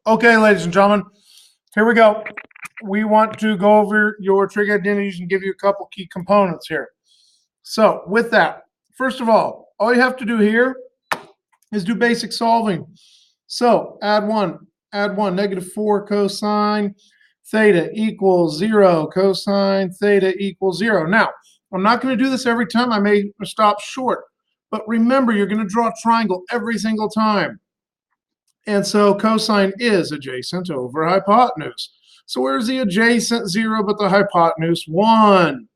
Okay, ladies and gentlemen, here we go. We want to go over your trig identities and give you a couple key components here. So with that, first of all you have to do here is do basic solving. So add 1, -4 cosine theta equals 0, cosine theta equals 0. Now, I'm not going to do this every time. I may stop short. But remember, you're going to draw a triangle every single time. And so cosine is adjacent over hypotenuse. So where's the adjacent 0 but the hypotenuse 1?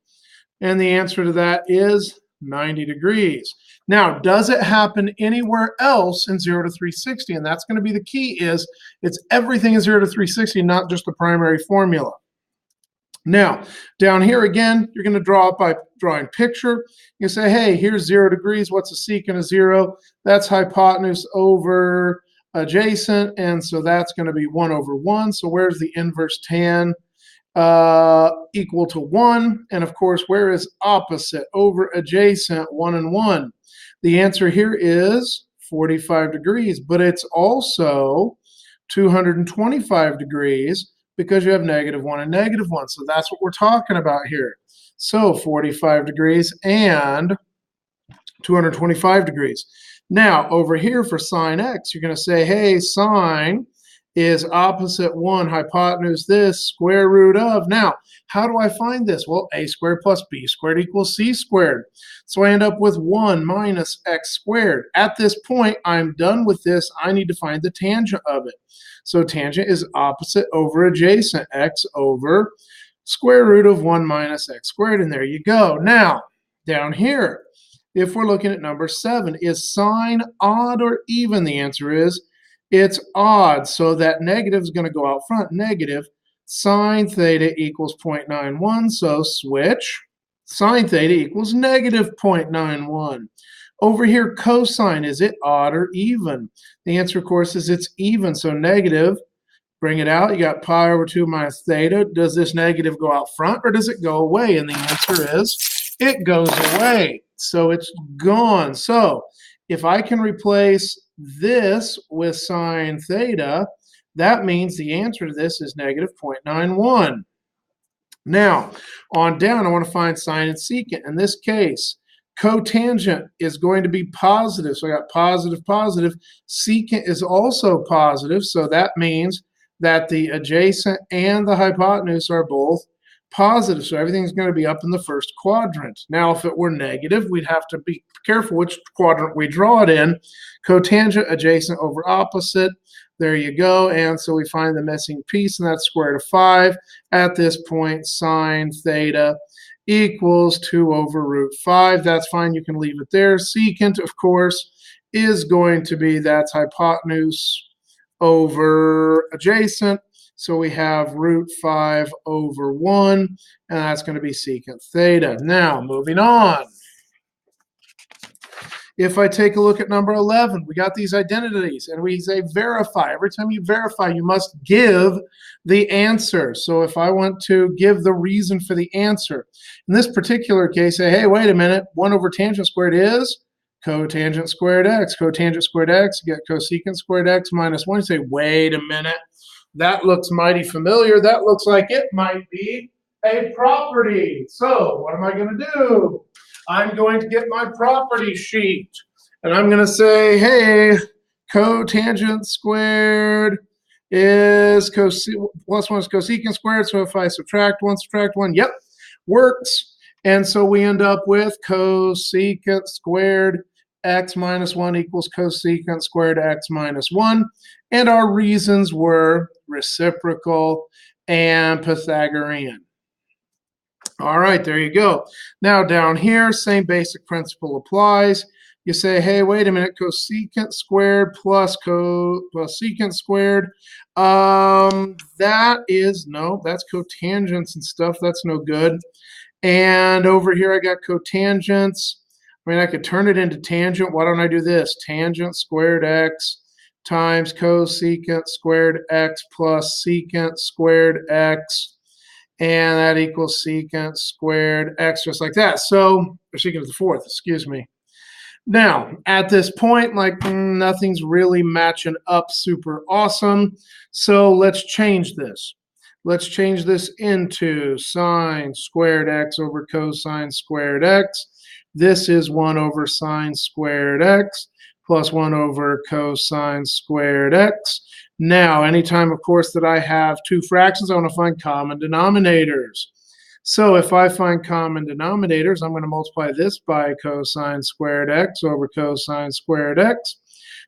And the answer to that is 90 degrees. Now, does it happen anywhere else in 0 to 360? And that's going to be the key, is it's everything in 0 to 360, not just the primary formula. Now, down here again, you're going to draw it by drawing picture. You say, hey, here's 0 degrees. What's a secant of 0? That's hypotenuse over adjacent, and so that's going to be 1 over 1. So where's the inverse tan equal to 1? And of course, where is opposite over adjacent? 1 and 1. The answer here is 45 degrees, but it's also 225 degrees because you have -1 and -1. So that's what we're talking about here. So 45 degrees and 225 degrees. Now, over here for sine x, you're going to say, hey, sine is opposite 1, hypotenuse this, square root of. Now, how do I find this? Well, a squared plus b squared equals c squared. So I end up with 1 minus x squared. At this point, I'm done with this. I need to find the tangent of it. So tangent is opposite over adjacent, x over square root of 1 minus x squared. And there you go. Now, down here, if we're looking at number 7, is sine odd or even? The answer is it's odd. So that negative is going to go out front. Negative sine theta equals 0.91. So switch. Sine theta equals -0.91. Over here, cosine, is it odd or even? The answer, of course, is it's even. So negative, bring it out. You got pi over 2 minus theta. Does this negative go out front or does it go away? And the answer is it goes away. So it's gone. So if I can replace this with sine theta, that means the answer to this is -0.91. Now, on down, I want to find sine and secant. In this case, cotangent is going to be positive. So I got positive, positive. Secant is also positive. So that means that the adjacent and the hypotenuse are both positive. So everything's going to be up in the first quadrant. Now, if it were negative, we'd have to be careful which quadrant we draw it in. Cotangent, adjacent over opposite. There you go. And so we find the missing piece, and that's square root of 5. At this point, sine theta equals 2 over root 5. That's fine. You can leave it there. Secant, of course, is going to be, that's hypotenuse over adjacent. So we have root 5 over 1, and that's going to be secant theta. Now, moving on. If I take a look at number 11, we got these identities, and we say verify. Every time you verify, you must give the answer. So if I want to give the reason for the answer, in this particular case, say, hey, wait a minute, 1 over tangent squared is cotangent squared x. Cotangent squared x, you get cosecant squared x minus 1. You say, wait a minute. That looks mighty familiar. That looks like it might be a property. So what am I going to do? I'm going to get my property sheet. And I'm going to say, hey, cotangent squared is plus 1 is cosecant squared. So if I subtract 1, yep, works. And so we end up with cosecant squared x minus 1 equals cosecant squared x minus 1. And our reasons were reciprocal and Pythagorean. All right, there you go. Now down here, same basic principle applies. You say, hey, wait a minute, cosecant squared plus secant squared. That is, no, that's cotangents and stuff. That's no good. And over here, I got cotangents. I mean, I could turn it into tangent. Why don't I do this? Tangent squared x times cosecant squared x plus secant squared x. And that equals secant squared x, just like that. So, or secant to the fourth, excuse me. Now, at this point, like nothing's really matching up super awesome. So let's change this. Let's change this into sine squared x over cosine squared x. This is 1 over sine squared x plus 1 over cosine squared x. Now, anytime, of course, that I have two fractions, I want to find common denominators. So if I find common denominators, I'm going to multiply this by cosine squared x over cosine squared x.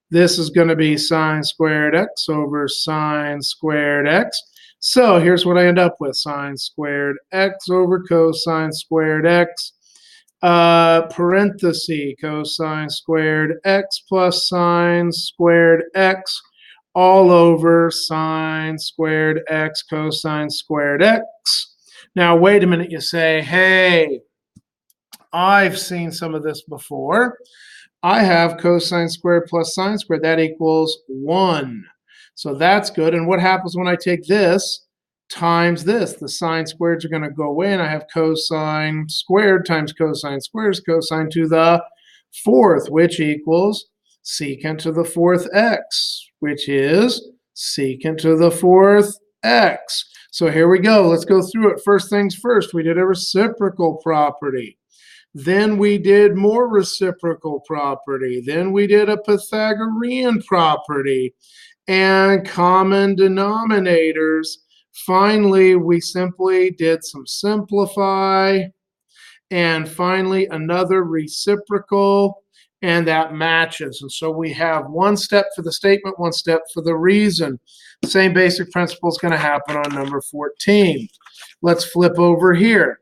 This is going to be sine squared x over sine squared x. So here's what I end up with. Sine squared x over cosine squared x, parenthesis, cosine squared x plus sine squared x, all over sine squared x cosine squared x. Now, wait a minute, you say, hey, I've seen some of this before. I have cosine squared plus sine squared. That equals 1. So that's good. And what happens when I take this times this? The sine squareds are going to go away, and I have cosine squared times cosine squared is cosine to the 4th, which equals secant to the 4th x, which is secant to the 4th x. So here we go. Let's go through it. First things first, we did a reciprocal property. Then we did more reciprocal property. Then we did a Pythagorean property and common denominators. Finally, we simply did some simplify. And finally, another reciprocal, and that matches. And so we have one step for the statement, one step for the reason. Same basic principle is going to happen on number 14. Let's flip over here.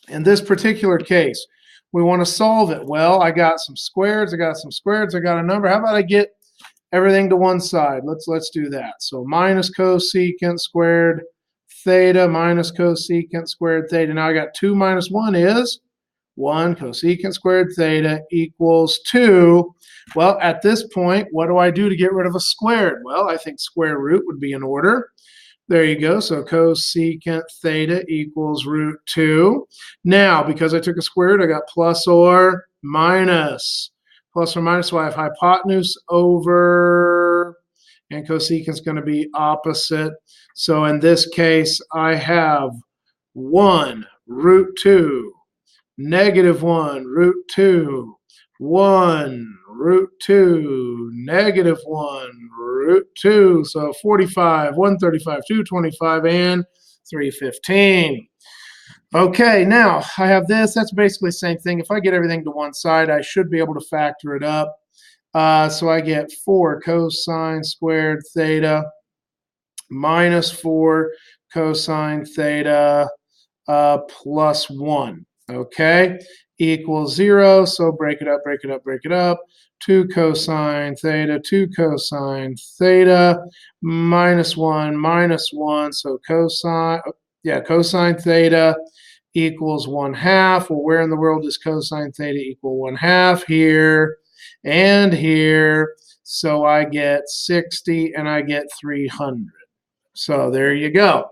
In this particular case, we want to solve it. Well, I got some squares, I got a number. How about I get everything to one side? Let's do that. So minus cosecant squared theta minus cosecant squared theta. Now I got 2 minus 1 is 1. Cosecant squared theta equals 2. Well, at this point, what do I do to get rid of a squared? Well, I think square root would be in order. There you go. So cosecant theta equals root 2. Now, because I took a square root, I got plus or minus. Plus or minus, so I have hypotenuse over, and cosecant is going to be opposite. So in this case, I have 1 root 2, negative 1 root 2, 1 root 2, negative 1 root 2. So 45, 135, 225, and 315. Okay, now I have this. That's basically the same thing. If I get everything to one side, I should be able to factor it up. So I get 4 cosine squared theta minus 4 cosine theta plus 1, okay, equals 0. So break it up. 2 cosine theta minus 1, so cosine theta equals 1/2. Well, where in the world does cosine theta equal 1/2? Here and here. So I get 60 and I get 300. So there you go.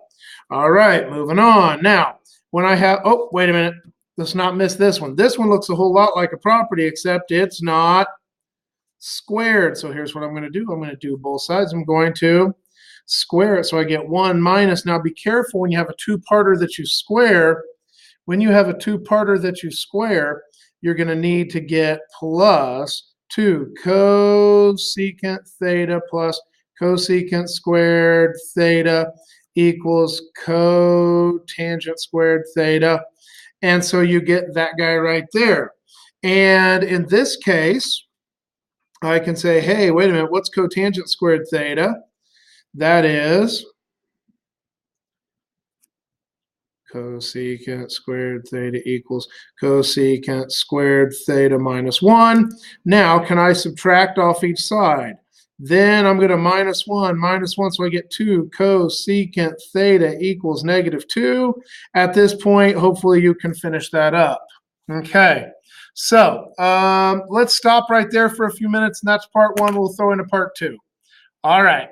All right, moving on. Now, when I have, oh, wait a minute. Let's not miss this one. This one looks a whole lot like a property, except it's not squared. So here's what I'm going to do. I'm going to do both sides. I'm going to square it. So I get 1 minus. Now be careful when you have a two-parter that you square. When you have a two-parter that you square, you're going to need to get plus 2 cosecant theta plus cosecant squared theta equals cotangent squared theta. And so you get that guy right there. And in this case, I can say, hey, wait a minute, what's cotangent squared theta? That is cosecant squared theta equals cosecant squared theta minus 1. Now, can I subtract off each side? Then I'm going to minus 1, so I get 2 cosecant theta equals negative 2. At this point, hopefully you can finish that up. Okay, so let's stop right there for a few minutes, and that's part 1. We'll throw into part 2. All right.